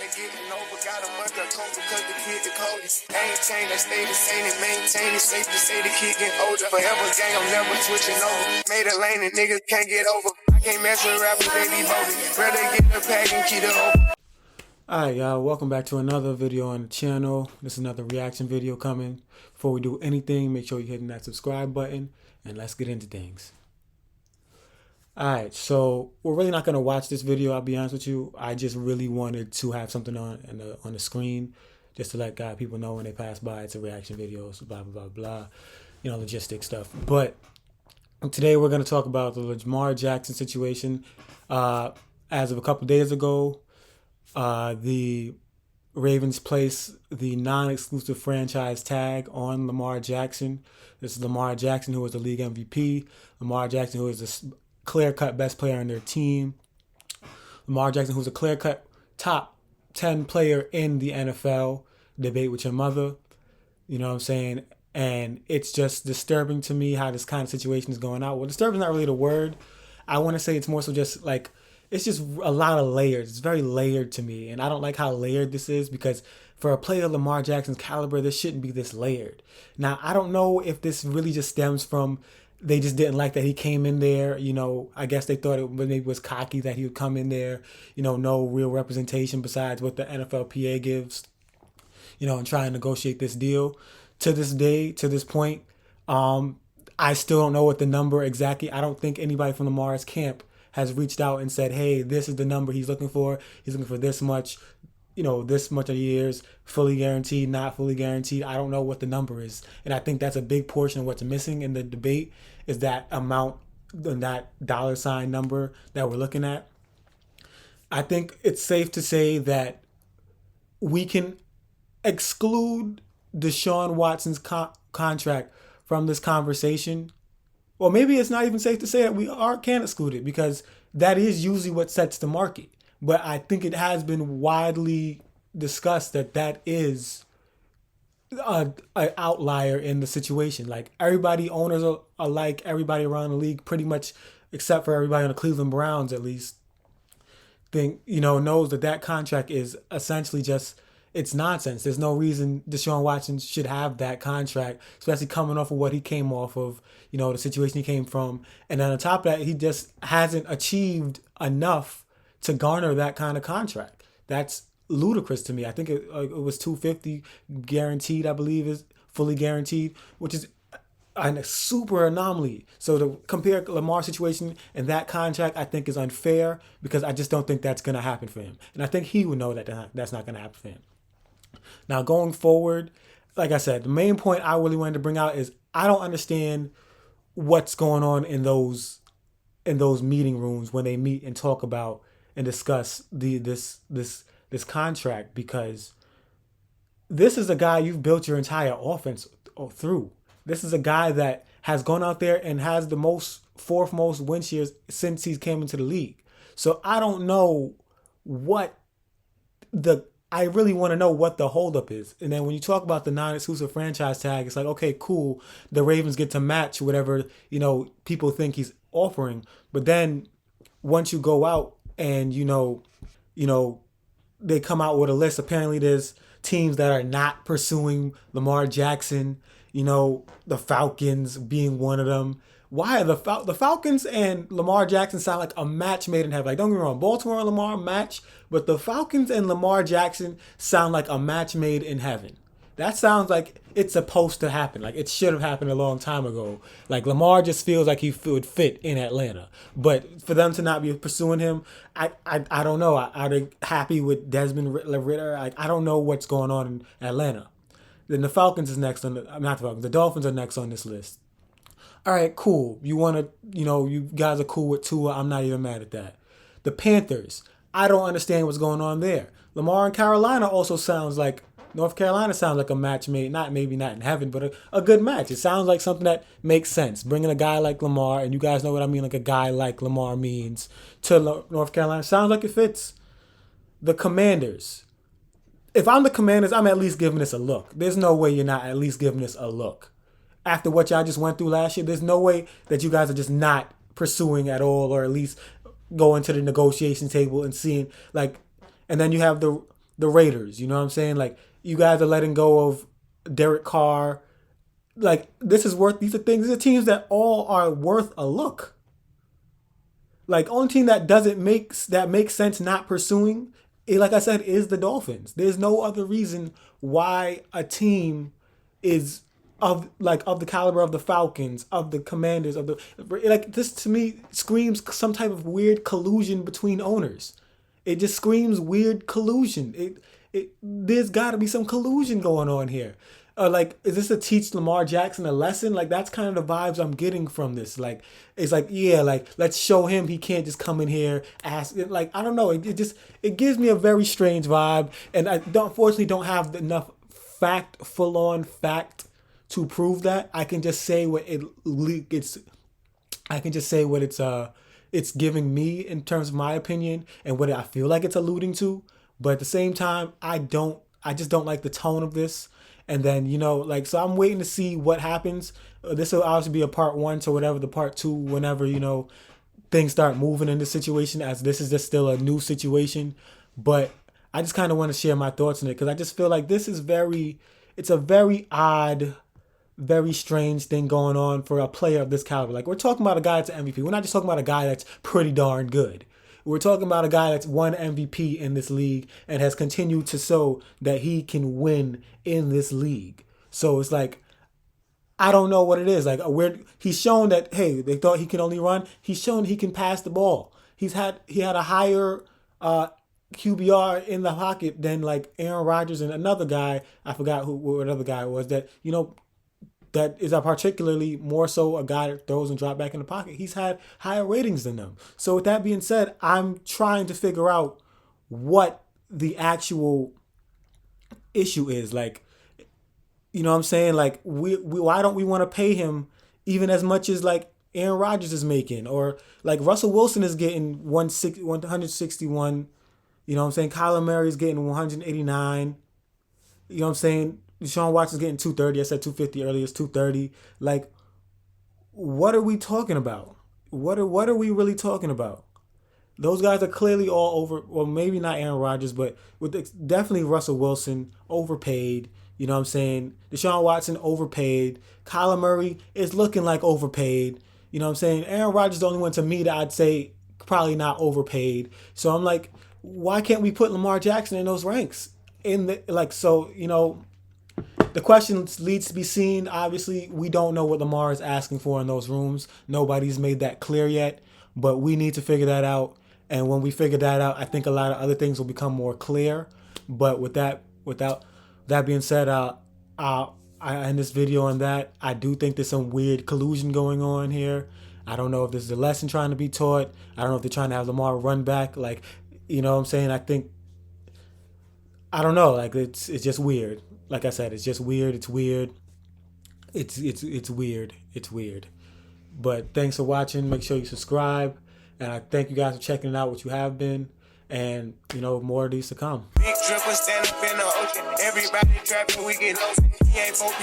they getting over. Got a month of cold because the kid the coldest. Ain't changed, they stay the same and maintain it. Safe to say the kid getting older. Forever gang, I'm never switching over. Made a lane and niggas can't get over. I can't mess with rappers, they be voting. Rather get the pack and keep it over. Alright y'all, welcome back to another video on the channel. This is another reaction video coming. Before we do anything, make sure you're hitting that subscribe button and let's get into things. Alright, so we're really not going to watch this video, I'll be honest with you. I just really wanted to have something on the screen just to let people know when they pass by. It's a reaction video, so blah, blah, blah, blah. You know, logistic stuff. But today we're going to talk about the Lamar Jackson situation. As of a couple days ago, the Ravens placed the non-exclusive franchise tag on Lamar Jackson. This is Lamar Jackson, who was the league MVP. Lamar Jackson, who is the clear-cut best player on their team. Lamar Jackson, who's a clear-cut top 10 player in the NFL. Debate with your mother. You know what I'm saying? And it's just disturbing to me how this kind of situation is going out. Well, disturbing is not really the word. I want to say it's more so just like, it's just a lot of layers. It's very layered to me. And I don't like how layered this is, because for a player of Lamar Jackson's caliber, this shouldn't be this layered. Now, I don't know if this really just stems from they just didn't like that he came in there. You know, I guess they thought it maybe was cocky that he would come in there. You know, no real representation besides what the NFLPA gives. You know, and try and negotiate this deal. To this day, to this point, I still don't know what the number exactly. I don't think anybody from Lamar's camp has reached out and said, hey, this is the number he's looking for. He's looking for this much, you know, this much of years, fully guaranteed, not fully guaranteed. I don't know what the number is. And I think that's a big portion of what's missing in the debate is that amount, that dollar sign number that we're looking at. I think it's safe to say that we can exclude Deshaun Watson's contract from this conversation. Or maybe it's not even safe to say that we can exclude it, because that is usually what sets the market. But I think it has been widely discussed that that is an outlier in the situation. Like, everybody, owners are like everybody around the league, pretty much, except for everybody on the Cleveland Browns at least, knows that contract is essentially just, it's nonsense. There's no reason Deshaun Watson should have that contract, especially coming off of what he came off of, the situation he came from. And then on top of that, he just hasn't achieved enough to garner that kind of contract. That's ludicrous to me. I think it was $250 guaranteed, I believe, is fully guaranteed, which is a super anomaly. So to compare Lamar's situation and that contract, I think is unfair, because I just don't think that's going to happen for him. And I think he would know that that's not going to happen for him. Now, going forward, like I said, the main point I really wanted to bring out is I don't understand what's going on in those meeting rooms when they meet and talk about and discuss this contract, because this is a guy you've built your entire offense through. This is a guy that has gone out there and has the fourth most win shares since he came into the league. So I don't know I really want to know what the holdup is. And then when you talk about the non-exclusive franchise tag, it's like, okay, cool. The Ravens get to match whatever, people think he's offering. But then once you go out and, they come out with a list. Apparently there's teams that are not pursuing Lamar Jackson, the Falcons being one of them. Why are the Falcons and Lamar Jackson sound like a match made in heaven? Like, don't get me wrong, Baltimore and Lamar match, but the Falcons and Lamar Jackson sound like a match made in heaven. That sounds like it's supposed to happen. Like, it should have happened a long time ago. Like, Lamar just feels like he would fit in Atlanta. But for them to not be pursuing him, I don't know. Are they happy with Desmond Ritter? I don't know what's going on in Atlanta. Then the Falcons is next on the Dolphins are next on this list. All right, cool. You want to, you guys are cool with Tua. I'm not even mad at that. The Panthers, I don't understand what's going on there. Lamar in Carolina also sounds like, North Carolina sounds like a match made, maybe not in heaven, but a good match. It sounds like something that makes sense. Bringing a guy like Lamar, and you guys know what I mean, like a guy like Lamar means, to North Carolina, sounds like it fits. The Commanders. If I'm the Commanders, I'm at least giving this a look. There's no way you're not at least giving this a look. After what y'all just went through last year, there's no way that you guys are just not pursuing at all, or at least going to the negotiation table and seeing, like, and then you have the the Raiders. You know what I'm saying? Like, you guys are letting go of Derek Carr. Like, these are teams that all are worth a look. Like, only team that makes sense not pursuing, like I said, is the Dolphins. There's no other reason why a team is of the caliber of the Falcons, of the Commanders, this to me screams some type of weird collusion between owners. It just screams weird collusion. There's got to be some collusion going on here. Is this to teach Lamar Jackson a lesson? Like, that's kind of the vibes I'm getting from this. Like, it's like, yeah, like, let's show him he can't just come in here ask. Like, I don't know. It gives me a very strange vibe, and unfortunately don't have enough full on fact to prove that. I can just say what it's giving me in terms of my opinion and what I feel like it's alluding to. But at the same time, I just don't like the tone of this. And then, so I'm waiting to see what happens. This will obviously be a part 1 to whatever the part 2, whenever, things start moving in this situation, as this is just still a new situation. But I just kind of want to share my thoughts on it, because I just feel like it's a very odd, very strange thing going on for a player of this caliber. Like, we're talking about a guy that's an MVP. We're not just talking about a guy that's pretty darn good. We're talking about a guy that's won MVP in this league and has continued to show that he can win in this league. So it's like, I don't know what it is. Like, he's shown that, hey, they thought he can only run. He's shown he can pass the ball. He had a higher QBR in the pocket than like Aaron Rodgers and another guy. I forgot what other guy was that that is a particularly more so a guy that throws and drop back in the pocket. He's had higher ratings than them. So with that being said, I'm trying to figure out what the actual issue is. Like, you know what I'm saying? Like, why don't we want to pay him even as much as like Aaron Rodgers is making, or like Russell Wilson is getting 161. You know what I'm saying? Kyler Murray's getting 189. You know what I'm saying? Deshaun Watson's getting 230. I said 250 earlier. It's 230. Like, what are we talking about? What are we really talking about? Those guys are clearly all over. Well, maybe not Aaron Rodgers, but definitely Russell Wilson, overpaid. You know what I'm saying? Deshaun Watson, overpaid. Kyler Murray is looking like overpaid. You know what I'm saying? Aaron Rodgers is the only one to me that I'd say probably not overpaid. So I'm like, why can't we put Lamar Jackson in those ranks? The question leads to be seen. Obviously, we don't know what Lamar is asking for in those rooms. Nobody's made that clear yet, but we need to figure that out. And when we figure that out, I think a lot of other things will become more clear. But without that being said, I end this video on that. I do think there's some weird collusion going on here. I don't know if this is a lesson trying to be taught. I don't know if they're trying to have Lamar run back. Like, you know what I'm saying? I don't know. Like, it's just weird. Like I said, it's just weird. It's weird. It's weird. It's weird. But thanks for watching. Make sure you subscribe. And I thank you guys for checking it out, what you have been. And, more of these to come. Big dripper stand up in the ocean. Everybody trapping, we get lost. He ain't